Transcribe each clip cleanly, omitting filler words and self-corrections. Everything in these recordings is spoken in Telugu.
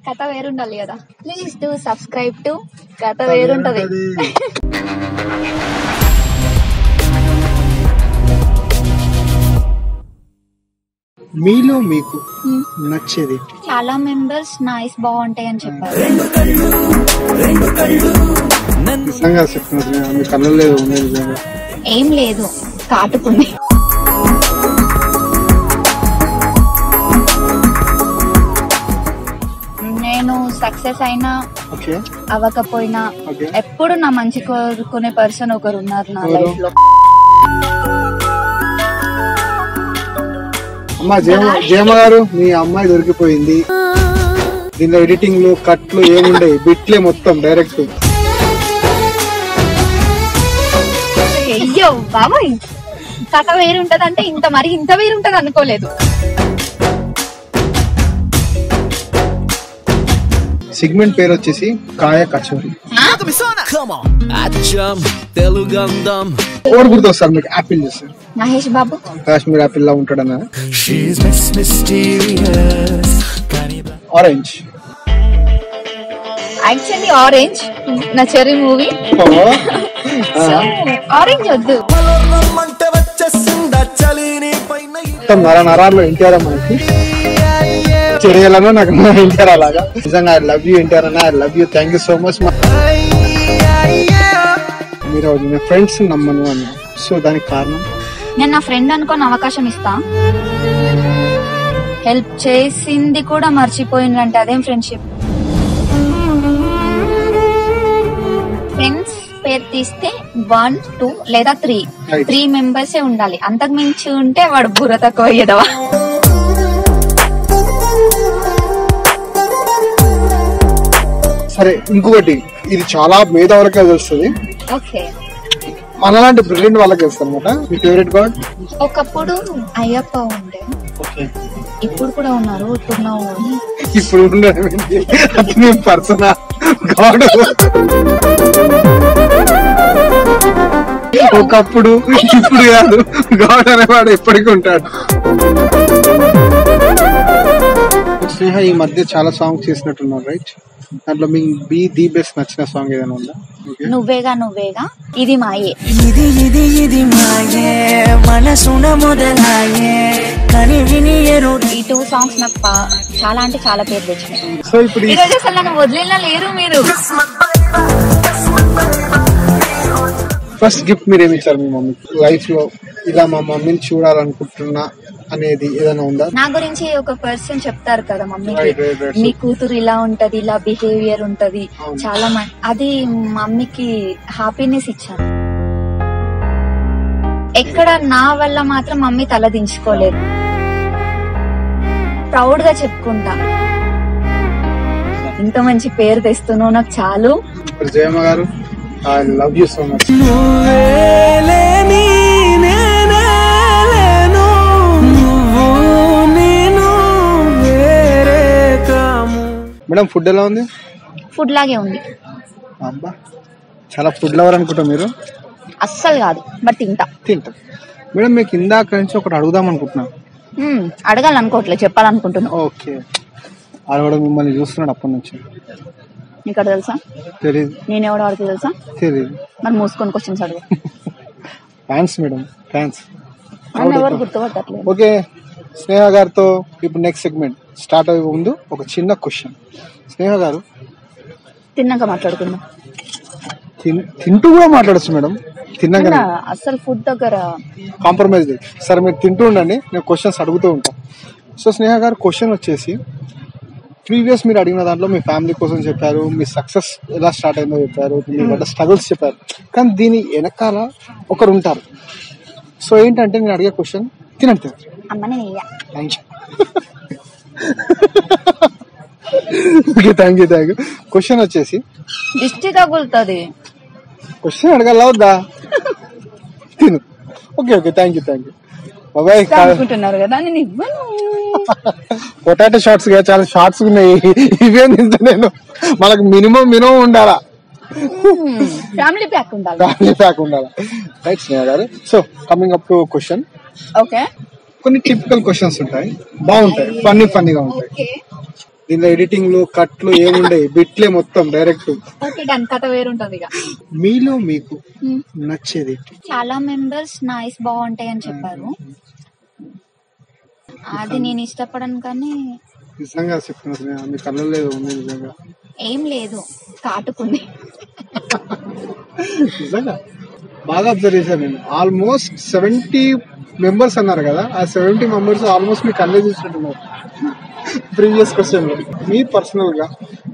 కథ వేరుండాలి కదా. ప్లీజ్ డు సబ్స్క్రైబ్ టు కథ వేరుంటది. మీలో మీకు నచ్చేది? చాలా మెంబర్స్ నైస్ బాగుంటాయి అని చెప్పారు. నిజంగా చెప్తున్నారు, మీ కళ్ళలో ఏం లేదు, కాటుకుంది. నేను సక్సెస్ అయినా అవ్వకపోయినా ఎప్పుడు నా మంచి కోరుకునే పర్సన్ ఒకరు ఉన్నారు నా లైఫ్ లో. అమ్మా జయమ్మ గారు, మీ అమ్మాయి దొరికిపోయింది. దీనిలో ఎడిటింగ్ లో కట్లు ఏముండే, బిట్లే మొత్తం డైరెక్ట్. అయ్యో బాబాయ్, కథ వేరుంటది అంటే ఇంత వేరుంటది అనుకోలేదు. సెగ్మెంట్ పేరు వచ్చేసి కాయ కచోరీ. ఎవరు గుర్తొస్తారు మీకు యాపిల్ చేస్తారు? మహేష్ బాబు. కాశ్మీర్ యాపిల్ లా ఉంటాడన్నా. ఆరెంజ్. యాక్చువల్లీ ఆరెంజ్ నా చెర్రీ మూవీ. ఆరెంజ్ వద్దు. నరాల్లో ఎన్టీఆర్ మనకి చెరియాలన్నా నాకు ఎన్టీఆర్ అలాగా. నిజంగా ఐ లవ్ యూ ఎన్టీఆర్ అన్న, I love you, thank you so much. మీరు మీ ఫ్రెండ్స్ నమ్మను అన్న, సో దానికి కారణం? నేను నా ఫ్రెండ్ అనుకోని అవకాశం ఇస్తా, హెల్ప్ చేసింది కూడా మర్చిపోయిందంటే అదేం ఫ్రెండ్షిప్? ఫ్రెండ్స్ పేరు తీస్తే 1, 2 లేదా 3 మెంబర్సే ఉండాలి. అంతకు మించి ఉంటే వాడు బుర్ర తక్కువ అయ్యేదవా. సరే, ఇంకొకటి, ఇది చాలా మేధావులకే తెలుస్తుంది, మనలాంటి బ్రిలియంట్ వాళ్ళకి తెలుస్తుంది అనమాట. మీ ఫేవరెట్ గాడ్? ఒకప్పుడు అయ్యప్ప ఉండే, ఇప్పుడు కూడా ఉన్నారు. ఇప్పుడు ఉండడం పర్సన్ గాడ్. ఒకప్పుడు, ఇప్పుడు కాదు. గాడ్ అనేవాడు ఎప్పటికీ ఉంటాడు. స్నేహ ఈ మధ్య చాలా సాంగ్స్ చేసినట్టున్నారు, రైట్? దాంట్లో మీకు ది బెస్ట్ నచ్చిన సాంగ్ ఏదైనా ఉందా? నువ్వేగా నువ్వేగా, ఇది మాయే. ఇది మాయే మనసున మొదలాయే కని విని ఈ 2 సాంగ్స్ నాకు చాలా అంటే చాలా పేరు తెచ్చినాయి. సో ఇప్పుడు ఈ రోజు అసలు నన్ను వదిలేలా లేరు మీరు. ఫస్ట్ గిఫ్ట్ మీరు ఏమి ఇచ్చారు మీ మమ్మీకి లైఫ్ లో? ఇలా మా మమ్మీని చూడాలనుకుంటున్నా అనేది ఏదైనా ఉందా? నా గురించి ఒక పర్సన్ చెప్తారు కదా మమ్మీకి, నీ కూతురు ఇలా ఉంటది, ఇలా బిహేవియర్ ఉంటది, చాలా అది మమ్మీకి హ్యాపీనెస్ ఇచ్చాను. ఎక్కడ నా వల్ల మాత్రం మమ్మీ తల దించుకోలేదు. ప్రౌడ్ గా చెప్పుకుంటా, ఇంత మంచి పేరు తెస్తున్నావు నాకు చాలు. జయమ్మ గారు, I love you so much. Madam food ఎలా ఉంది? ఫుడ్ లాగే ఉంది. అబ్బా, చాలా ఫుడ్ లవర్ అనుకుంటా మీరు. అస్సలు కాదు, బట్ తింటా. మేడం మీకు ఇందాక నుంచి ఒకటి అడుగుదాం అనుకుంటున్నా. అడగాలనుకోవట్లేదు, చెప్పాలనుకుంటున్నా. ఓకే, ఆడవాడు మిమ్మల్ని చూస్తున్నాడు అప్పటి నుంచి. నీకు అక్కడ తెలుసా? తెలీదు. నేనెవడో అడిగి తెలుసా? తెలీదు. మరి మూసుకొని క్వశ్చన్స్ అడుగు. Fans madam, fans. ఎవరు గుర్తుపట్టట్లేదు. ఓకే, స్నేహ గారితో ఇప్పుడు నెక్స్ట్ సెగ్మెంట్ స్టార్ట్ అయ్యే ముందు ఒక చిన్న క్వశ్చన్. స్నేహ గారు, తిన్నాక మాట్లాడుకుందాం. తింటూ కూడా మాట్లాడచ్చు మేడం, తిన్నాక. అసలు ఫుడ్ దగ్గర కాంప్రమైజ్. సరే మీరు తింటూ ఉండండి, నేను క్వశ్చన్స్ అడుగుతూ ఉంటాను. సో స్నేహ గారు, క్వశ్చన్ వచ్చేసి, ప్రీవియస్ మీరు అడిగిన దాంట్లో మీ ఫ్యామిలీ కోసం చెప్పారు, మీ సక్సెస్ ఎలా స్టార్ట్ అయిందో చెప్పారు, మీ వల్ల స్ట్రగుల్స్ చెప్పారు, కానీ దీని వెనకాల ఒకరు ఉంటారు. సో ఏంటంటే నేను అడిగే క్వశ్చన్, తినండి. Okay, thank you. క్వశ్చన్ వచ్చేసి, దిష్టి తగులుతుంది. క్వశ్చన్ అడగాల వద్దా? తిను. Okay, thank you. బాబాయ్ అనుకుంటున్నారు కదా, నేను ఇవ్వను. పొటాటో షార్ట్స్ గా చాలా షార్ట్స్ ఉన్నాయి, ఇవే తింటా నేను. మనకు మినిమం ఉండాలా, ఫ్యామిలీ ప్యాక్ ఉండాలా. రైట్ స్నేహ గారు. So coming up to question. Okay, కొన్ని టిపికల్ క్వశ్చన్స్ ఉంటాయి, బాగుంటాయి, ఫన్నీగా ఉంటాయి. దీనిలో ఎడిటింగ్ లో కట్లు ఏముండే బిట్లే మొత్తం డైరెక్ట్. ఓకే డన్, కథ వేరుంటది ఇక. మీలో మీకు నచ్చేది? చాలా మెంబర్స్ నాయిస్ బాగుంటాయి అని చెప్పారు, అది నేను ఇష్టపడను. కానీ నిజంగా చెప్తున్నా, మీ కళ్ళలో ఉంది నిజంగా ఏం లేదు, కాటుకుంది. నిజంగా బాగా అబ్జర్వ్ చేశాను నేను. ఆల్మోస్ట్ 70 మెంబర్స్ అన్నారు కదా, ఆ 70 మెంబర్స్ ఆల్మోస్ట్ మీకు అన్నీ చూసినట్టున్నారు ప్రీవియస్ క్వశ్చన్ లో. మీ పర్సనల్ గా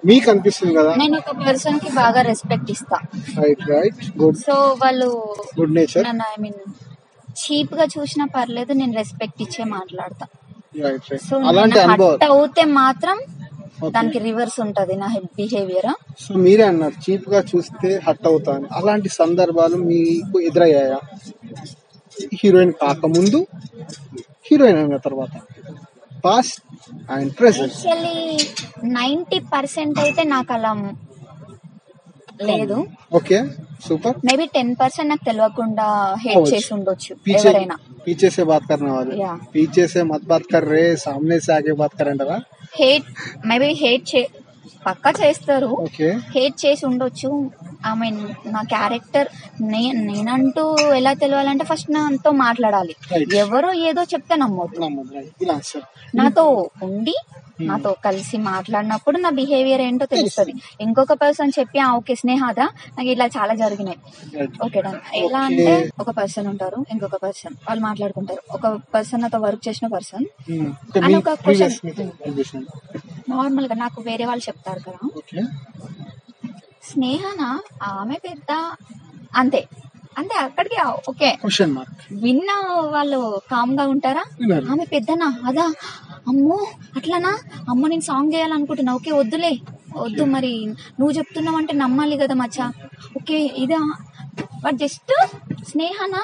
మీకు అనిపిస్తుంది కదా, నేను ఒక పర్సన్ కి బాగా రెస్పెక్ట్ ఇస్తా. Right right good. సో వాళ్ళు గుడ్ నేచర్. నన్ను ఐ మీన్ చీప్ గా చూసినా పర్లేదు, నేను రెస్పెక్ట్ ఇచ్చే మాట్లాడతా. Right right. సో అలాంటి అనుభవం హట్ అవుతే మాత్రం దానికి రివర్స్ ఉంటది నా బిహేవియర్. సో మీరే అన్నారు చీప్ గా చూస్తే హట్ అవుతాను, అలాంటి సందర్భాలు మీకు ఎదురయ్యాయా? హీరోయిన్ కాకముందు, హీరోయిన్ అయిన తర్వాత, పాస్ట్ అండ్ ప్రెసెంట్. యాక్చువల్లీ 90% అయితే నాకు అలా లేదు. ఓకే సూपर. మేబీ 10% నాకు తెలియకుండా హేట్ చేసి ఉండొచ్చు ఎవరైనా. पीछे से बात करने वाले, पीछे से मत बात कर रहे, सामने से आगे बात करेंటారా? హేట్ మేబీ పక్కా చేస్తారు, ఓకే హేట్ చేసి ఉండొచ్చు. ఐ మీన్ నా క్యారెక్టర్ నేనంటూ ఎలా తెలియాలంటే ఫస్ట్ నాతో మాట్లాడాలి. ఎవరో ఏదో చెప్తే నమ్మొద్దు. నాతో ఉండి నాతో కలిసి మాట్లాడినప్పుడు నా బిహేవియర్ ఏంటో తెలుస్తుంది. ఇంకొక పర్సన్ చెప్పి ఓకే స్నేహాదా నాకు ఇలా చాలా జరిగినాయి, ఓకే డన్. ఎలా అంటే ఒక పర్సన్ ఉంటారు, ఇంకొక పర్సన్ వాళ్ళు మాట్లాడుకుంటారు. ఒక పర్సన్ నాతో వర్క్ చేసిన పర్సన్ అని ఒక క్వశ్చన్ నార్మల్ గా నాకు వేరే వాళ్ళు చెప్తారు కదా, స్నేహనా ఆమె పెద్ద అంతే అంతే అక్కడికి ఓకే. విన్న వాళ్ళు కామ్ గా ఉంటారా, ఆమె పెద్దనా అదా అమ్మో అట్లానా అమ్మో నేను సాంగ్ చేయాలనుకుంటున్నా, ఓకే వద్దులే వద్దు, మరి నువ్వు చెప్తున్నావు అంటే నమ్మాలి కదా మచ్చా, ఓకే ఇదా బట్ జస్ట్ స్నేహనా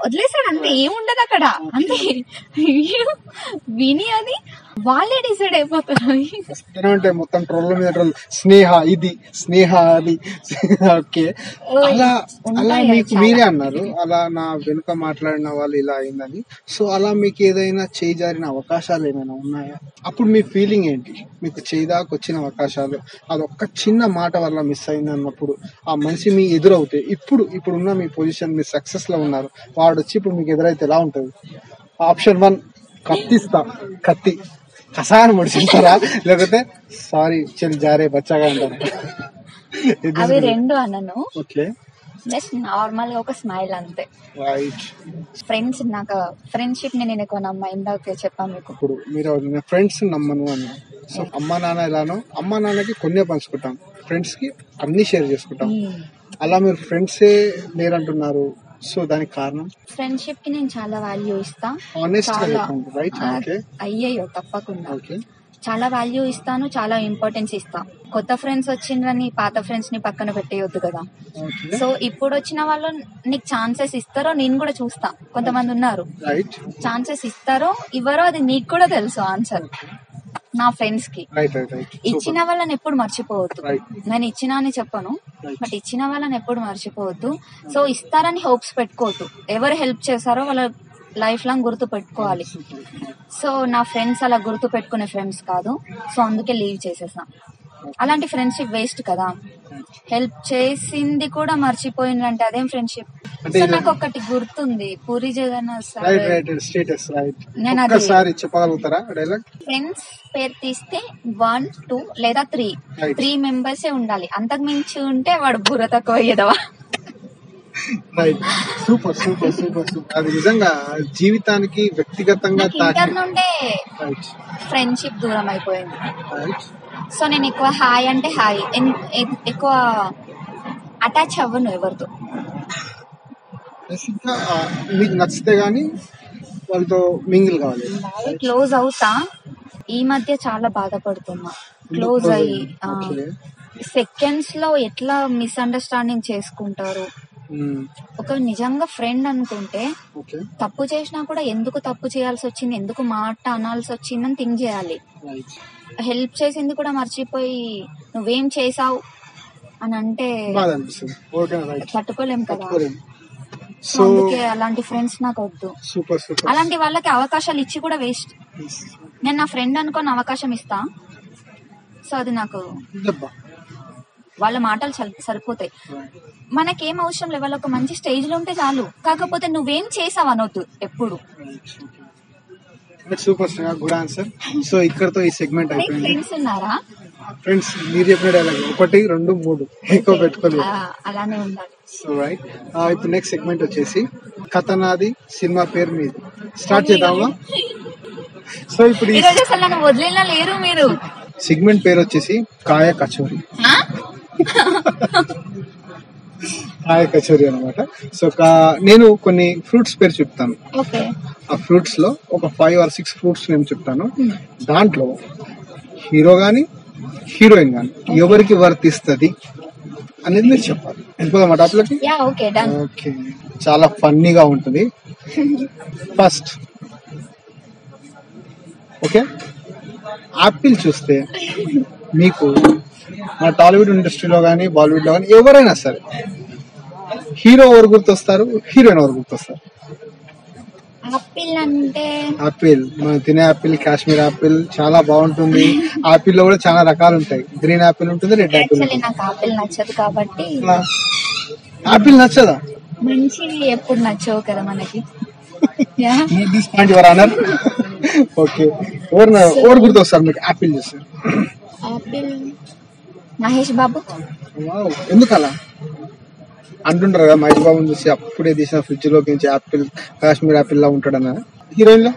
వదిలేసాడు అంతే, ఏముండదు అక్కడ అంతే. విని అది వాళ్ళే డిసైడ్ అయిపోతారు. అంటే మొత్తం ట్రోల్ మీద ట్రోల్, స్నేహ ఇది స్నేహ అది. ఓకే అలా అలా మీకు మీరే అన్నారు అలా నా వెనుక మాట్లాడిన వాళ్ళు ఇలా అయిందని. సో అలా మీకు ఏదైనా చేయి జారిన అవకాశాలు ఏమైనా ఉన్నాయా? అప్పుడు మీ ఫీలింగ్ ఏంటి? మీకు చేయిదాకా వచ్చిన అవకాశాలు అది ఒక్క చిన్న మాట వల్ల మిస్ అయింది అన్నప్పుడు, ఆ మనిషి మీ ఎదురవుతే, ఇప్పుడున్న మీ పొజిషన్ మీ సక్సెస్ లో ఉన్నారు, వాడు వచ్చి ఇప్పుడు మీకు ఎదురైతే ఎలా ఉంటుంది? ఆప్షన్ 1 కత్తిస్తా, కత్తి కసాన్ని ముడిచిస్తారా, లేకపోతే సారీ చెల్లి జారే బచ్చాగా అంటారు? అవి రెండు అనను, ఓకే జస్ట్ నార్మల్ గా ఒక స్మైల్ అంతే. రైట్. ఫ్రెండ్స్ నాకు ఫ్రెండ్షిప్ నేను ఎక్కువ నమ్మ, ఇందాక చెప్పాను మీకు. ఇప్పుడు మీరు ఫ్రెండ్స్ నమ్మను అన్న, సో అమ్మా నాన్న ఎలానో అమ్మా నాన్నకి కొన్నే పంచుకుంటాం, ఫ్రెండ్స్ కి అన్ని షేర్ చేసుకుంటాం. అలా మీరు ఫ్రెండ్సే లేరంటున్నారు, సో దానికి కారణం? ఫ్రెండ్షిప్ కి నేను చాలా వాల్యూ ఇస్తా. అయ్యయ్యో తప్పకుండా చాలా వాల్యూ ఇస్తాను, చాలా ఇంపార్టెన్స్ ఇస్తా. కొత్త ఫ్రెండ్స్ వచ్చిండ్రని పాత ఫ్రెండ్స్ ని పక్కన పెట్టేయొద్దు కదా. సో ఇప్పుడు వచ్చిన వాళ్ళు నీకు ఛాన్సెస్ ఇస్తారో నేను కూడా చూస్తా. కొంతమంది ఉన్నారు ఛాన్సెస్ ఇస్తారో ఇవ్వరో అది నీకు కూడా తెలుసు ఆన్సర్. నా ఫ్రెండ్స్ కి ఇచ్చిన వాళ్ళని ఎప్పుడు మర్చిపోవద్దు. నేను ఇచ్చినా అని చెప్పను, బట్ ఇచ్చిన వాళ్ళని ఎప్పుడు మర్చిపోవద్దు. సో ఇస్తారని హోప్స్ పెట్టుకోవద్దు. ఎవరు హెల్ప్ చేశారో వాళ్ళ లైఫ్ లాంగ్ గుర్తు పెట్టుకోవాలి. సో నా ఫ్రెండ్స్ అలా గుర్తు పెట్టుకునే ఫ్రెండ్స్ కాదు, సో అందుకే లీవ్ చేసేసా. అలాంటి ఫ్రెండ్షిప్ వేస్ట్ కదా. హెల్ప్ చేసింది కూడా మర్చిపోయిందంటే అదేం ఫ్రెండ్షిప్? సో నాకు ఒకటి గుర్తుంది, పూరి జగన్నాథ్ నేను చెప్పగలుగుతారా ఫ్రెండ్స్ పేరు తీస్తే 1, 2 లేదా 3 మెంబర్సే ఉండాలి. అంతకు మించి ఉంటే వాడు బుర్ర తక్కువ అయ్యేదవా. Super super super super. అది నిజంగా జీవితానికి వ్యక్తిగతంగా ఇంటర్ నుండే ఫ్రెండ్షిప్ దూరం అయిపోయింది. సో నేను ఎక్కువ హాయ్ అంటే హాయ్, ఎక్కువ అటాచ్ అవ్వను ఎవరితో. మీకు నచ్చితే గానీ వాళ్ళతో మింగిల్ కావాలి. క్లోజ్ అవుతా. ఈ మధ్య చాలా బాధపడుతున్నా. క్లోజ్ అయ్యి సెకండ్స్ లో ఎట్లా మిస్అండర్స్టాండింగ్ చేసుకుంటారు. ఒక నిజంగా ఫ్రెండ్ అనుకుంటే తప్పు చేసినా కూడా ఎందుకు తప్పు చేయాల్సి వచ్చింది, ఎందుకు మాట అనాల్సి వచ్చిందని థింక్ చేయాలి. హెల్ప్ చేసింది కూడా మర్చిపోయి నువ్వేం చేసావు అని అంటే తట్టుకోలేం కదా. సో అందుకే అలాంటి ఫ్రెండ్స్ నాకు వద్దు. Super super. అలాంటి వాళ్ళకి అవకాశాలు ఇచ్చి కూడా వేస్ట్. నేను నా ఫ్రెండ్ అనుకోని అవకాశం ఇస్తా, సో అది నాకు వాళ్ళ మాటలు సరిపోతాయి. మనకేం అవసరం లేదు, వాళ్ళు ఒక మంచి స్టేజ్ లో ఉంటే చాలు. కాకపోతే నువ్వేం చేసావు అనొద్దు ఎప్పుడు. Super good answer. సో ఇక్కడతో ఈ సెగ్మెంట్ అయిపోయింది. ఫ్రెండ్స్ ఉన్నారా? ఫ్రెండ్స్ మీరు చెప్పిన డైలాగ్ 1 2 3 ఎక్కువ పెట్టుకోలేదు. అలానే ఉండాలి. సో రైట్, ఇప్పుడు నెక్స్ట్ సెగ్మెంట్ వచ్చేసి కథ నాది సినిమా పేరు మీది. స్టార్ట్ చేద్దామా? సో ఇప్పుడు ఈ అసలు నన్ను వదిలేలా లేరు మీరు. సెగ్మెంట్ పేరు వచ్చేసి కాయ కచోరీ. కాయ కచోరీ అనమాట. సో నేను కొన్ని ఫ్రూట్స్ పేరు చెప్తాను. ఆ ఫ్రూట్స్ లో ఒక 5 or 6 ఫ్రూట్స్ నేను చెప్తాను. దాంట్లో హీరో గాని హీరోయిన్ గాని ఎవరికి వర్తిస్తుంది అనేది మీరు చెప్పాలి. వెళ్ళిపోదాం టాప్లోకి. ఓకే, చాలా ఫన్నీగా ఉంటుంది. ఫస్ట్ ఓకే, యాపిల్ చూస్తే మీకు మన టాలీవుడ్ ఇండస్ట్రీలో కానీ బాలీవుడ్ లో కానీ ఎవరైనా సరే హీరో ఎవరు గుర్తొస్తారు, హీరోయిన్ ఎవరు గుర్తొస్తారు? ఆపిల్ అంటే ఆపిల్, మనం తినే ఆపిల్ కాశ్మీర్ ఆపిల్ చాలా బాగుంటుంది. ఆపిల్ లో కూడా చాలా రకాలు ఉంటాయి. గ్రీన్ ఆపిల్ ఉంటుంది, రెడ్ ఆపిల్. నాకు ఆపిల్ నచ్చదు కాబట్టి. ఆపిల్ నచ్చదా? మంచివి ఎప్పుడు నచ్చవు కదా మనకి. ఓకే, ఎవరు గుర్తొస్తారు మీకు ఆపిల్ చూస్తే? ఆపిల్ మహేష్ బాబు. ఎందుకు అలా అంటుంటారు కదా, మహేష్ బాబుని చూసి అప్పుడే తీసిన ఫ్రిడ్జ్ లోకి నుంచి ఆపిల్ కాశ్మీర్ ఆపిల్ లా ఉంటాడన్న. హీరోయిన్ లో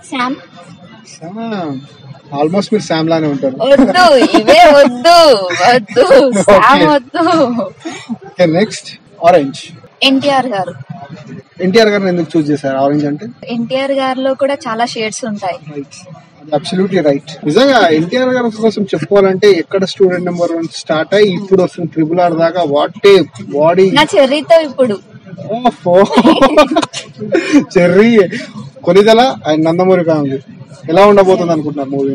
శామ్. ఆల్మోస్ట్ మీరు శామ్ లానే ఉంటారు. Next orange. ఎన్టీఆర్ గారు. ఎన్టీఆర్ గారిని ఎందుకు చూస్ చేశారు ఆరెంజ్ అంటే? ఎన్టీఆర్ గారిలో కూడా చాలా షేడ్స్ ఉంటాయి. Absolutely right. నిజంగా ఎన్టీఆర్ గారి కోసం చెప్పుకోవాలంటే ఎక్కడ స్టూడెంట్ నెంబర్ 1 స్టార్ట్ అయ్యి ఇప్పుడు వస్తుంది RRR దాకా. What a body. నా చెర్రీతో ఇప్పుడు cherry, Konidela and Nandamuri family ఎలా ఉండబోతుంది అనుకుంటున్నారు మూవీ?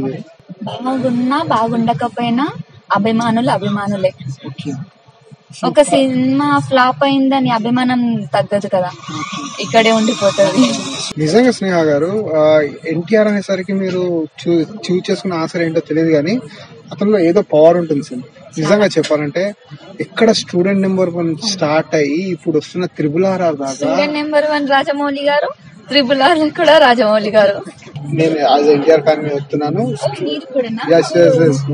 బాగున్నా బాగుండకపోయినా అభిమానులే. ఒక సినిమా ఫ్లాప్ అయిందని అభిమానం తగ్గదు కదా, ఇక్కడే ఉండిపోతుంది. నిజంగా స్నేహ గారు, ఎన్టీఆర్ అనేసరికి మీరు చూస్ చేసుకున్న ఆన్సర్ ఏంటో తెలియదు కానీ అతనిలో ఏదో పవర్ ఉంటుంది సార్. నిజంగా చెప్పాలంటే ఎక్కడ స్టూడెంట్ నెంబర్ 1 స్టార్ట్ అయ్యి ఇప్పుడు వస్తున్న RRR దాకా. స్టూడెంట్ నెంబర్ 1 రాజమౌళి గారు, RRR కూడా రాజమౌళి గారు. నేను యాజ్ ఎన్టీఆర్ ఫ్యాన్ చెప్తున్నాను.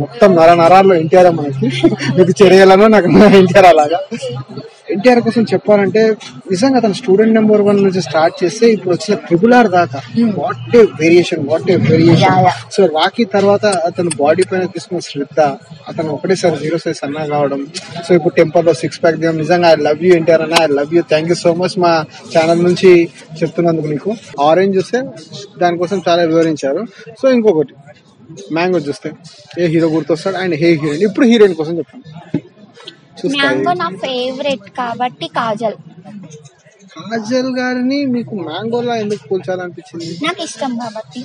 మొత్తం నరాల్లో ఎన్టీఆర్ మనకి. మీకు చెరియలను నాకు ఎన్టీఆర్ అలాగా. ఎన్టీఆర్ కోసం చెప్పాలంటే నిజంగా అతను స్టూడెంట్ నెంబర్ 1 నుంచి స్టార్ట్ చేస్తే ఇప్పుడు వచ్చిన RRR దాకా what a variation. So Rakhi తర్వాత అతను బాడీ పైన తీసుకున్న శ్రద్ధ, అతను ఒకటేసారి 0 size అన్నా కావడం. సో ఇప్పుడు టెంపర్ లో 6 pack దిగడం. నిజంగా ఐ లవ్ యూ ఎన్టీఆర్ అన్న, I love you. Thank you so much మా ఛానల్ నుంచి చెప్తున్నందుకు నీకు. ఆరెంజ్ చూస్తే దానికోసం చాలా వివరించారు. సో ఇంకొకటి మ్యాంగో చూస్తే ఏ హీరో గుర్తొస్తాడు అండ్ ఏ హీరోయిన్. ఇప్పుడు హీరోయిన్ కోసం చెప్పండి. మ్యాంగో నా ఫేవరెట్ కాబట్టి కాజల్. కాజల్ గారిని మీకు మ్యాంగోలా ఎందుకు పోల్చాలనిపించింది? నాకు ఇష్టం కాబట్టి.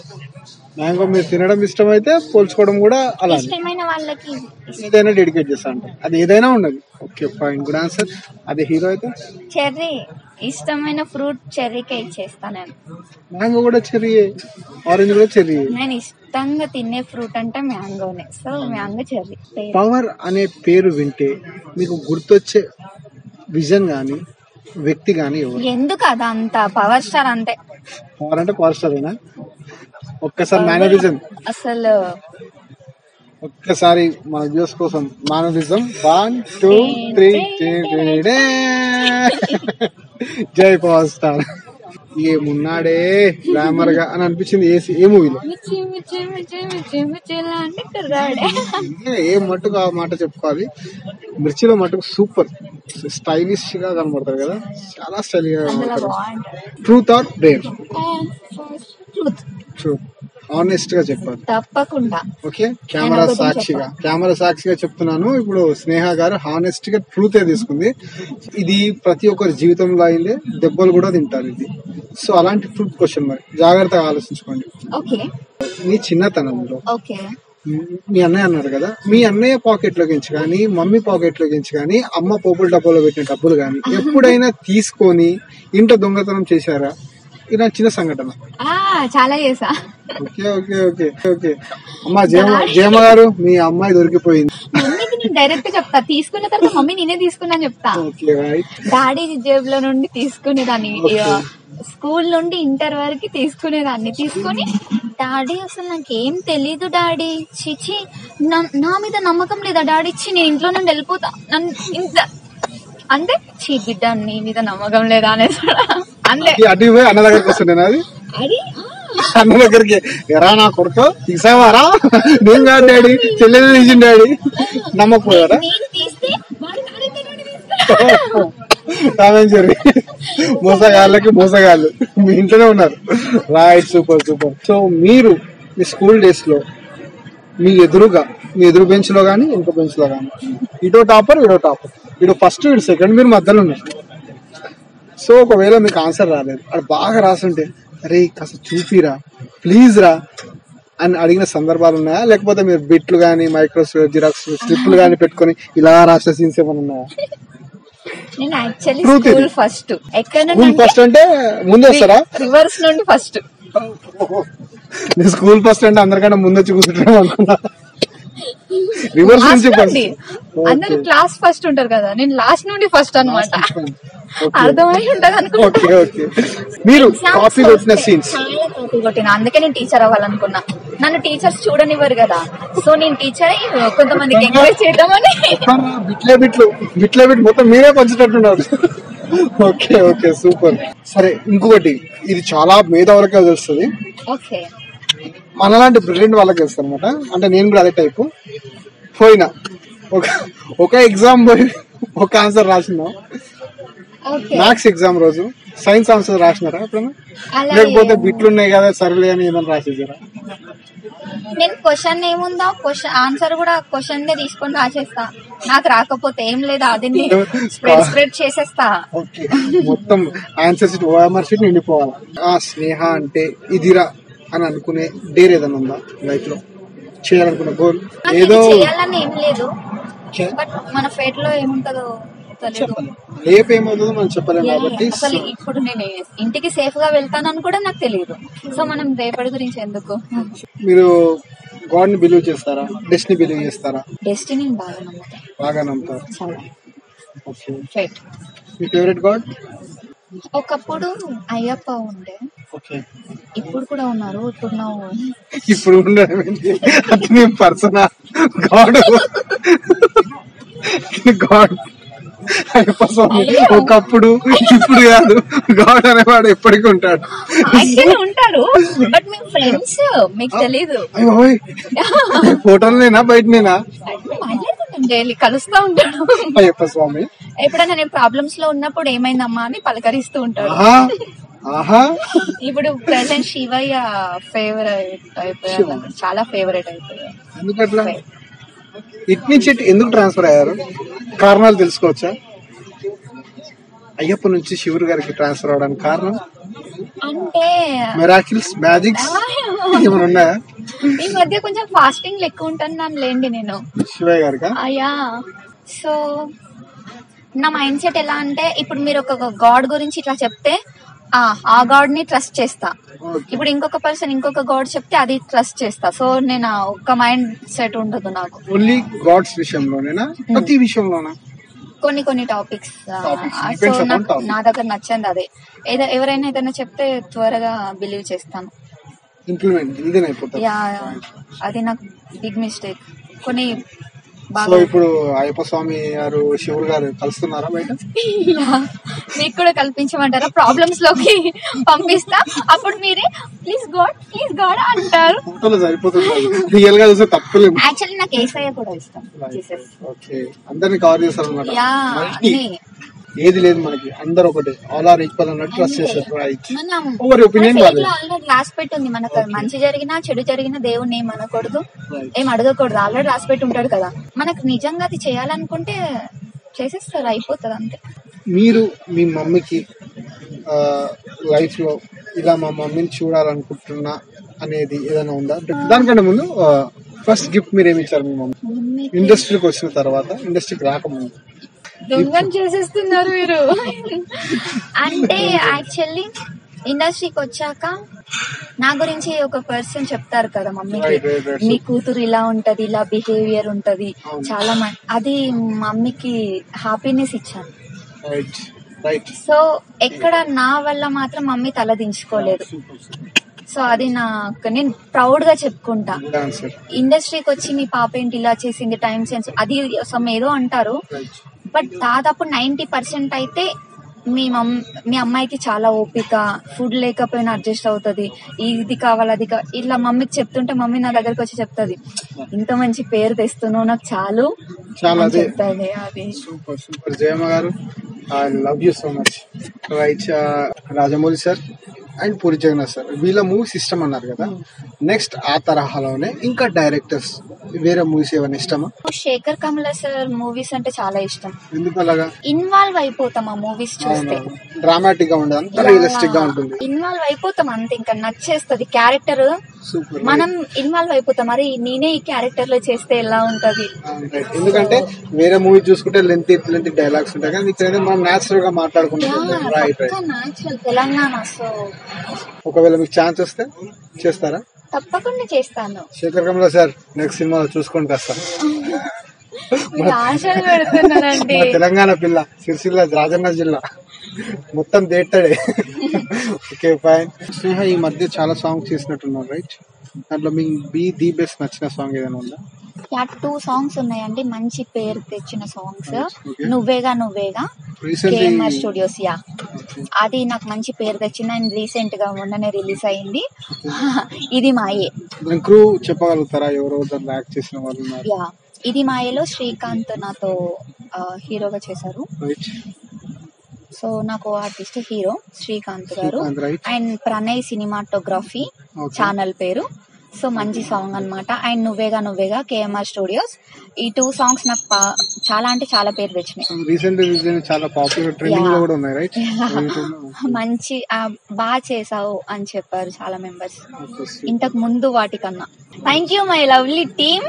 మ్యాంగో మీరు తినడం ఇష్టం అయితే పోల్చుకోవడం కూడా అలా. ఇష్టమైన వాళ్ళకి ఏదైనా డెడికేట్ చేస్తా అంటే అది ఏదైనా ఉండదు. Okay fine, good answer. అదే హీరో అయితే చెర్రీ. ఇష్టమైన ఫ్రూట్ చెర్రీకే ఇచ్చేస్తా నేను. మ్యాంగో కూడా చెర్రీ, ఆరెంజ్ కూడా చెర్రీ. నేను ఇష్టంగా తినే ఫ్రూట్ అంటే మ్యాంగోనే. So mango cherry. పవర్ అనే పేరు వింటే మీకు గుర్తొచ్చే విజన్ గాని వ్యక్తి గాని ఎవరు? ఎందుకు అదంతా పవర్ స్టార్ అంతే. పవర్ అంటే పవర్ స్టార్ ఏనా? ఒక్కసారి మేనరిజం అసలు ఒక్కసారి మన వ్యూస్ కోసం మేనరిజం 1 2 3 జై పవర్ స్టార్. ఏమున్నాడే గ్లామర్ గా అని అనిపించింది ఏ మూవీలో? ఏ మట్టుకు ఆ మాట చెప్పుకోవాలి. మిర్చిలో మట్టుకు సూపర్ స్టైలిష్ గా కనబడతారు కదా, చాలా స్టైల్ గా కనబడతారు. Truth or dare? Truth. Honest గా చెప్పాలి తప్పకుండా. ఓకే, కెమెరా సాక్షిగా చెప్తున్నాను. ఇప్పుడు స్నేహ గారు హానెస్ట్ గా ట్రూత్ తీసుకుంది. ఇది ప్రతి ఒక్కరి జీవితంలో అయిందే, దెబ్బలు కూడా తింటారు ఇది. సో అలాంటి ట్రూత్ క్వశ్చన్ మరి జాగ్రత్తగా ఆలోచించుకోండి. ఓకే. మీ చిన్నతనంలో మీ అన్నయ్య అన్నారు కదా, మీ అన్నయ్య పాకెట్ లోకించి కానీ మమ్మీ పాకెట్ లోకించి కానీ అమ్మ పోపుల డబ్బాలో పెట్టిన డబ్బులు కానీ ఎప్పుడైనా తీసుకొని ఇంట్లో దొంగతనం చేశారా? ఇది చిన్న సంఘటన. చాలా చేసా. Okay okay okay okay. అమ్మా జయమ్మ గారు, మీ అమ్మాయి దొరికిపోయింది. మమ్మీకి నేను డైరెక్ట్ చెప్తా, తీసుకున్న తర్వాత మమ్మీ నేనే తీసుకున్నా చెప్తా. డాడీ జేబులో నుండి తీసుకునేదాన్ని, స్కూల్ నుండి ఇంటర్ వరకు తీసుకునేదాన్ని. తీసుకుని డాడీ అసలు నాకేం తెలీదు డాడీ, చిచి నా మీద నమ్మకం లేదా డాడీ, ఇచ్చి నేను ఇంట్లో నుండి వెళ్ళిపోతా, నన్ను ఇంత అంతే, చీ బిడ్డ నీ మీద నమ్మకం లేదా అనేసి అంతే. అన్న దగ్గరికి వస్తుండే, అది అన్న దగ్గరికి ఎరా నా కొడుకు తీసావారా, నేను కాదు డాడీ, చెల్లెలు తీసింది డాడీ, నమ్మకపోయారా? మోసగాళ్ళకి మోసగాళ్ళు మీ ఇంట్లోనే ఉన్నారు. Right, super super. సో మీరు మీ స్కూల్ డేస్ లో మీ ఎదురు బెంచ్ లో గానీ ఇంకో బెంచ్ లో గానీ ఇటో టాపర్ ఇటు ఫస్ట్ ఇటు సెకండ్, మీరు మధ్యలో ఉన్నారు. సో ఒకవేళ మీకు ఆన్సర్ రాలేదు, అది బాగా రాసుంటే అరే కాస్త చూపిరా ప్లీజ్ రా అని అడిగిన సందర్భాలు ఉన్నాయా? లేకపోతే మీరు బిట్లు గానీ మైక్రోస్కోప్ జిరాక్స్ స్లిప్లు గానీ పెట్టుకుని ఇలా రాసే సీన్స్ ఏమైనా ఉన్నాయా? నేను యాక్చువల్లీ స్కూల్ ఫస్ట్. ఫస్ట్ అంటే ముందు వస్తారా? రివర్స్ నుండి ఫస్ట్. నేను స్కూల్ ఫస్ట్ అంటే అందరికన్నా ముందు వచ్చి కూర్చుంటాం అనుకున్నా. రివర్స్ నుంచి ఫస్ట్. అందరు క్లాస్ ఫస్ట్ ఉంటారు కదా, నేను లాస్ట్ నుండి ఫస్ట్ అన్నమాట. అర్థమై ఉంటది అనుకుంటా. మీరు కాపీ కొట్టిన సీన్స్? చాలా కాపీ కొట్టిన, అందుకే నేను టీచర్ అవ్వాలనుకున్నా. నన్ను టీచర్స్ చూడనివ్వరు కదా, సో నేను టీచర్ అయ్యి కొంతమందికి ఎంకరేజ్ చేద్దామని. బిట్లే మొత్తం మీరే పంచేటట్టున్నారు. Okay okay super. సరే ఇంకొకటి, ఇది చాలా మేధావులకే తెలుస్తుంది, మనలాంటి బ్రిలియంట్ వాళ్ళకి తెలుస్తుంది అనమాట. అంటే నేను కూడా అదే టైపు. పోయినా ఒక ఎగ్జామ్ పోయి ఒక ఆన్సర్ రాసినా, మ్యాథ్స్ ఎగ్జామ్ రోజు సైన్స్ ఆన్సర్ రాసినారా ఎప్పుడైనా? లేకపోతే బిట్లు ఉన్నాయి కదా సర్లే అని ఏమైనా రాసేసారా? నేను క్వశ్చన్ ఏముందో ఆన్సర్ కూడా క్వశ్చన్ తీసుకొని రాసేస్తా. నాకు రాకపోతే ఏం లేదా, అది స్ప్రెడ్ చేసేస్తా. మొత్తం ఆన్సర్ షీట్ ఓఎంఆర్ షీట్ నిండిపోవాలి. స్నేహ అంటే ఇదిరా అని అనుకునే డేర్ ఏదైనా ఉందా లైఫ్ లో? చేయాలనుకున్న గోల్ ఏదో చేయాలని ఏం లేదు, బట్ మన ఫేట్ లో ఏముంటదో రేపు ఏమవుతుందో మనం చెప్పలేము. కాబట్టి అసలు ఇప్పుడు నేను ఇంటికి సేఫ్ గా వెళ్తానని కూడా నాకు తెలియదు. సో మనం రేపటి గురించి ఎందుకు. మీరు గాడ్ ని బిలీవ్ చేస్తారా, డెస్టినీ బిలీవ్ చేస్తారా? డెస్టినీ బాగా నమ్ముతారు. ఫేట్. మీ ఫేవరెట్ గాడ్? ఒకప్పుడు అయ్యప్ప ఉండే, ఇప్పుడు కూడా ఉన్నారు. ఇప్పుడు ఉండడం పర్సనా గాడ్? గాడ్ అయ్యప్ప స్వామి ఒకప్పుడు, ఇప్పుడు కాదు. గాడ్ అనేవాడు ఎప్పటికీ ఉంటాడు. ఉంటారు, బట్ మీ ఫ్రెండ్స్ మీకు తెలీదు. ఫోటోలనేనా బయటనేనా? డైలీ కలుస్తూ ఉంటాడు అయ్యప్ప స్వామి. ఎప్పుడైనా నేను ప్రాబ్లమ్స్ లో ఉన్నప్పుడు ఏమైందమ్మా అని పలకరిస్తూ ఉంటాడు. ఇప్పుడు ప్రెసెంట్ శివయ్య ఫేవరెట్ అయిపోయారు, చాలా ఫేవరెట్ అయిపోయారు. ఎందుకట్లా? ఇటు నుంచి ఎందుకు ట్రాన్స్ఫర్ అయ్యారు? కారణాలు తెలుసుకోవచ్చా? అయ్యప్ప నుంచి శివుడు గారికి ట్రాన్స్ఫర్ అవడానికి కారణం అంటే మిరాకిల్స్, మ్యాజిక్స్ ఏమైనా ఉన్నాయా? ఈ మధ్య కొంచెం ఫాస్టింగ్ ఎక్కువ ఉంటున్నాను లేండి నేను. శివయ్య గారికి అయ్యా. సో నా మైండ్ సెట్ ఎలా అంటే, ఇప్పుడు మీరు ఒక గాడ్ గురించి ఇట్లా చెప్తే ఆ గాడ్ ని ట్రస్ట్ చేస్తా. ఇప్పుడు ఇంకొక పర్సన్ ఇంకొక గాడ్ చెప్తే అది ట్రస్ట్ చేస్తా. సో నేను ఒక్క మైండ్ సెట్ ఉండదు నాకు. ఓన్లీ గాడ్స్ విషయంలోనేనా, ప్రతి విషయంలోనా? కొన్ని టాపిక్స్. సో నా దగ్గర నచ్చింది అదే. ఎవరైనా ఏదైనా చెప్తే త్వరగా బిలీవ్ చేస్తాను. అది నాకు బిగ్ మిస్టేక్. కొన్ని సో ఇప్పుడు అయ్యప్ప స్వామి గారు శివుడు గారు కలుస్తున్నారా బయట? మీకు కూడా కల్పించమంటారా? ప్రాబ్లమ్స్ లోకి పంపిస్తా, అప్పుడు మీరే ప్లీజ్ గాడ్ అంటారు. సరిపోతుంది. రియల్ గా చూస్తే తప్పలేదు. యాక్చువల్లీ నాకు ఏసయ్య కూడా ఇష్టం. అందరినీ కవర్ చేస్తారు అన్నమాట. ఏది లేదు మనకి, అందరు ఒకటి, ఆల్ ఆర్ ఈక్వల్ అన్నట్టు ట్రస్ట్ చేస్తారు. ఆల్రెడీ రాసి పెట్టుంది మనకు. మంచి జరిగినా చెడు జరిగినా దేవుణ్ణి ఏం అనకూడదు, ఏం అడగకూడదు. ఆల్రెడీ రాసి పెట్టి ఉంటాడు కదా. మనకు నిజంగా అది చేయాలనుకుంటే చేసేస్తారు, అయిపోతుంది అంతే. మీరు మీ మమ్మీకి లైఫ్ లో ఇలా మా మమ్మీని చూడాలనుకుంటున్నా అనేది ఏదైనా ఉందా? దానికంటే ముందు ఫస్ట్ గిఫ్ట్ మీరు ఏమి ఇచ్చారు మీ మమ్మీ ఇండస్ట్రీకి వచ్చిన తర్వాత, ఇండస్ట్రీకి రాకముందు? దొంగని చేసేస్తున్నారు మీరు. అంటే యాక్చువల్లీ ఇండస్ట్రీకి వచ్చాక నా గురించి ఒక పర్సన్ చెప్తారు కదా మమ్మీకి, నీ కూతురు ఇలా ఉంటది, ఇలా బిహేవియర్ ఉంటది చాలా అది మమ్మీకి హ్యాపీనెస్ ఇచ్చాను. సో ఎక్కడ నా వల్ల మాత్రం మమ్మీ తల దించుకోలేదు. సో అది నేను ప్రౌడ్ గా చెప్పుకుంటా. ఇండస్ట్రీకి వచ్చి మీ పాప ఏంటి ఇలా చేసింది, టైం సెన్స్ అది ఏదో అంటారు, బట్ దాదాపు 90% అయితే మీ అమ్మాయికి చాలా ఓపిక, ఫుడ్ లేకపోయినా అడ్జస్ట్ అవుతుంది, ఇది కావాలి అది ఇట్లా మమ్మీకి చెప్తుంటే మమ్మీ నా దగ్గరకు వచ్చి చెప్తుంది, ఇంత మంచి పేరు తెస్తున్నావు నాకు చాలు చెప్తాది. అది సూపర్ సూపర్. జయమ్మ గారు, I love you so much. Right, Rajamouli sir and Puri Jagannath sir వీళ్ళ మూవీస్ ఇష్టం అన్నారు కదా, నెక్స్ట్ ఆ తరహాలోనే ఇంకా డైరెక్టర్స్ వేరే మూవీస్ ఏమైనా ఇష్టమా? శేఖర్ కమల సార్ మూవీస్ అంటే చాలా ఇష్టం. ఎందుకు అలాగా? ఇన్వాల్వ్ అయిపోతాం ఆ మూవీస్ చూస్తే. డ్రామాటిక్ గా ఉండదు, అంత రియలిస్టిక్ గా ఉంటుంది. ఇన్వాల్వ్ అయిపోతాం అంతే, ఇంకా నచ్చేస్తుంది క్యారెక్టర్, మనం ఇన్వాల్వ్ అయిపోతాం. మరి నేనే ఈ క్యారెక్టర్ లో చేస్తే ఎలా ఉంటది. ఎందుకంటే వేరే మూవీ చూసుకుంటే లెంత్ డైలాగ్స్ ఉంటాయి, కానీ ఇక్కడ మనం నేచురల్ గా మాట్లాడుకుంటాం. నేచురల్ తెలంగాణ. సో ఒకవేళ మీకు ఛాన్స్ వస్తే చేస్తారా? తప్పకుండా చేస్తాను. శేఖర్ కమల సార్ నెక్స్ట్ సినిమాలో చూసుకొని వస్తాను. ఆశలు పెడుతున్నానండి. తెలంగాణ పిల్ల, సిరిసిల్ల రాజన్న జిల్లా మొత్తం దేటాడే. Okay fine. స్నేహ ఈ మధ్య చాలా సాంగ్స్ చేసినట్టున్నారు రైట్, దాంట్లో మీకు ది బెస్ట్ నచ్చిన సాంగ్ ఏదైనా ఉందా? 2 సాంగ్స్ ఉన్నాయండి మంచి పేరు తెచ్చిన సాంగ్స్. నువ్వేగా కేఎంఆర్ స్టూడియోస్, అది నాకు మంచి పేరు తెచ్చింది అండ్ రీసెంట్ గా మొన్ననే రిలీజ్ అయింది. ఇది మాయే. క్రూ చెప్పగలుగుతారా ఎవరెవరు యాక్ట్ చేసిన వాళ్ళు? ఇది మాయలో శ్రీకాంత్ నాతో హీరోగా చేశారు. సో నాకు ఆర్టిస్ట్ హీరో శ్రీకాంత్ గారు అండ్ ప్రణయ్ సినిమాటోగ్రఫీ ఛానల్ పేరు. సో మంచి సాంగ్ అన్నమాట. అండ్ నువ్వేగా కేఎంఆర్ స్టూడియోస్. ఈ 2 సాంగ్స్ నాకు చాలా అంటే చాలా పేరు తెచ్చినాయి. మంచి బాగా చేసావు అని చెప్పారు చాలా మెంబర్స్ ఇంతకు ముందు వాటికన్నా. Thank you my lovely team.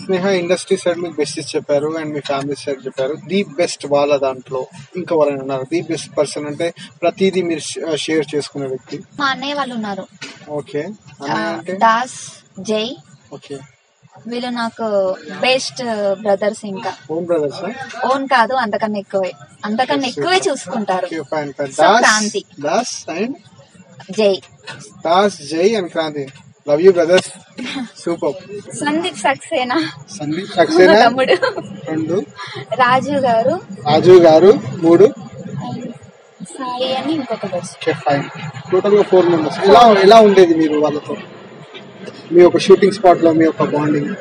Sneha industry side మీకు బెస్ట్ చెప్పారు అండ్ మీ ఫ్యామిలీ సైడ్ చెప్పారు. ది బెస్ట్ వాళ్ళ దాంట్లో ఇంకా ఎవరైనా ఉన్నారు? ది బెస్ట్ పర్సన్ అంటే ప్రతిదీ మీరు షేర్ చేసుకునే వ్యక్తి? మా అన్నయ్య వాళ్ళు ఉన్నారు. ఓకే. దాస్, జై. ఓకే. వీళ్ళు నాకు బెస్ట్ బ్రదర్స్. ఇంకా ఓన్ బ్రదర్స్? ఓన్ కాదు, అంతకన్నా ఎక్కువే చూసుకుంటారు. Kranti, Das and Jai. Das, Jai and Kranti. Love you brothers. Super. Sandeep Saxena తమ్ముడు 2. రాజు గారు 3. సాయి అని ఇంకొక బెస్ట్. టోటల్ గా 4 మెంబర్స్. ఎలా ఉండేది మీరు వాళ్ళతో, మీ యొక్క షూటింగ్ స్పాట్ లో మీ యొక్క బాండింగ్?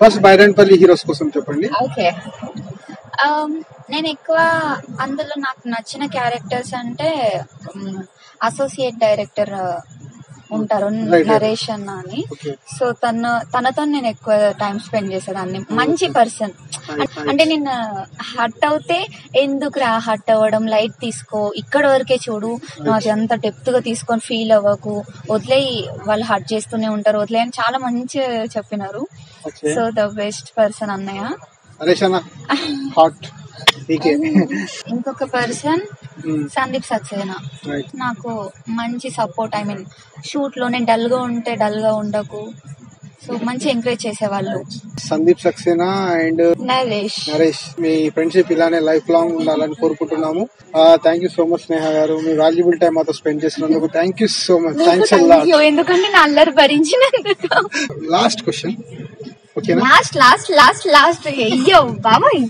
ఫస్ట్ బైరన్పల్లి హీరోస్ కోసం చెప్పండి. ఓకే. నేను ఎక్కువ అందులో నాకు నచ్చిన క్యారెక్టర్స్ అంటే అసోసియేట్ డైరెక్టర్ ఉంటారు నరేష్ అన్న అని. సో తనతో నేను ఎక్కువ టైం స్పెండ్ చేసేదాన్ని. మంచి పర్సన్. అంటే నేను హర్ట్ అవుతే ఎందుకు హర్ట్ అవ్వడం, లైట్ తీసుకో, ఇక్కడ వరకే చూడు, అది అంత డెప్త్ గా తీసుకొని ఫీల్ అవ్వకు, వదిలేయి, వాళ్ళు హర్ట్ చేస్తూనే ఉంటారు, వదిలే అని చాలా మంచి చెప్పినారు. సో ద బెస్ట్ పర్సన్ అన్నయ్య. ఇంకొక పర్సన్ సందీప్ సక్సేనా. నాకు మంచి సపోర్ట్. ఐ మీన్ షూట్ లో నేను డల్ గా ఉంటే డల్ గా ఉండకు, సో మంచి ఎంకరేజ్ చేసేవాళ్ళు. Sandeep Saxena and Naresh. Me friendship ఇలానే లైఫ్ లాంగ్ ఉండాలని కోరుకుంటున్నాము. థ్యాంక్ యూ సో మచ్ స్నేహ గారు, మీ వాల్యుబుల్ టైం మాతో స్పెండ్ చేసినందుకు thank you so much. Thanks a lot. ఎందుకంటే నా అల్లరి భరించినందుకు. Last question. లాస్ట్ అయ్యో బాబాయ్,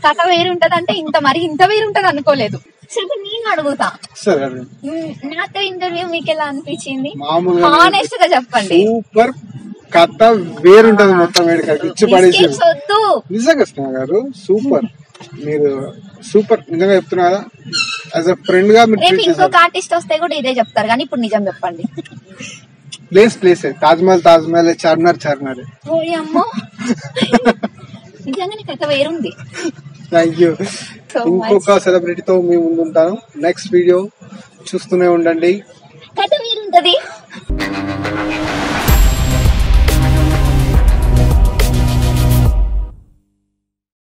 కథ వేరుంటది అంటే ఇంత వేరుంటది అనుకోలేదు. సరే నేను అడుగుతా, నాతో ఇంటర్వ్యూ మీకు ఎలా అనిపించింది? హానెస్ట్ గా చెప్పండి. సూపర్. కథ వేరుంటది మొత్తం. నిజంగా స్నేహ గారు సూపర్. మీరు సూపర్ నిజంగా చెప్తున్నా కదా. యాజ్ అ ఫ్రెండ్ గా రేపు ఇంకొక ఆర్టిస్ట్ వస్తే కూడా ఇదే చెప్తారు, కానీ ఇప్పుడు నిజం చెప్పండి. ప్లేస్ తాజ్మహల్ చార్మినార్. అమ్మో నిజంగానే కథ వేరుంది. Thank you. ఇంకొక సెలబ్రిటీతో మీ ముందు ఉంటాను. నెక్స్ట్ వీడియో చూస్తూనే ఉండండి. కథ వేరుంటది.